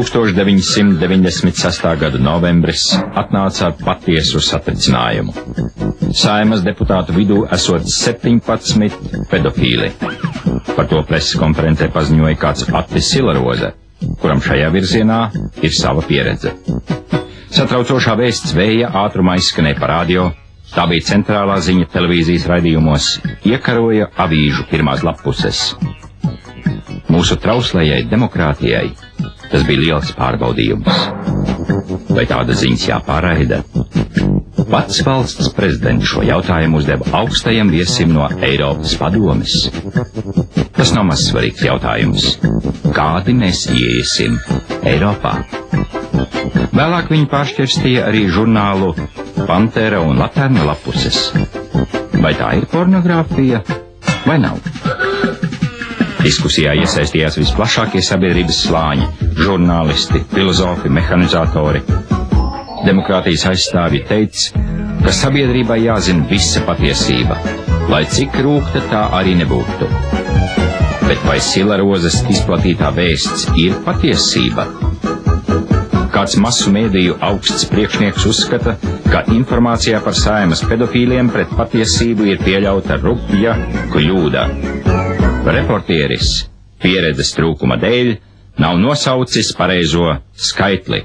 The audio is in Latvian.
1996. gada novembris atnāca ar patiesu satricinājumu. Saeimas deputātu vidū esot 17 pedofīli. Par to preses konferencē paziņoja kāds Attis Silaroze, kuram šajā virzienā ir sava pieredze. Satraucošā vēsts vēja ātrumā izskanēja pa radio, tā bija centrālā ziņa televīzijas raidījumos, iekaroja avīžu pirmās lappuses. Mūsu trauslējai demokrātijai tas bija liels pārbaudījums. Vai tāda ziņas jāpāraida? Pats valsts prezidents šo jautājumu uzdeva augstajam viesim no Eiropas padomes. Tas nav maz svarīgs jautājums. Kādi mēs ieiesim Eiropā? Vēlāk viņi pāršķirstīja arī žurnālu Pantera un Laterna lapuses. Vai tā ir pornogrāfija vai nav? Diskusijā iesaistījās visplašākie sabiedrības slāņi – žurnālisti, filozofi, mehanizatori. Demokrātijas aizstāvji teica, ka sabiedrībai jāzina visa patiesība, lai cik rūgta tā arī nebūtu. Bet vai Silarozes izplatītā vēsts ir patiesība? Kāds masu mēdīju augsts priekšnieks uzskata, ka informācijā par Saeimas pedofīliem pret patiesību ir pieļauta rupja kļūda. Reportieris pieredzes trūkuma dēļ nav nosaucis pareizo skaitli.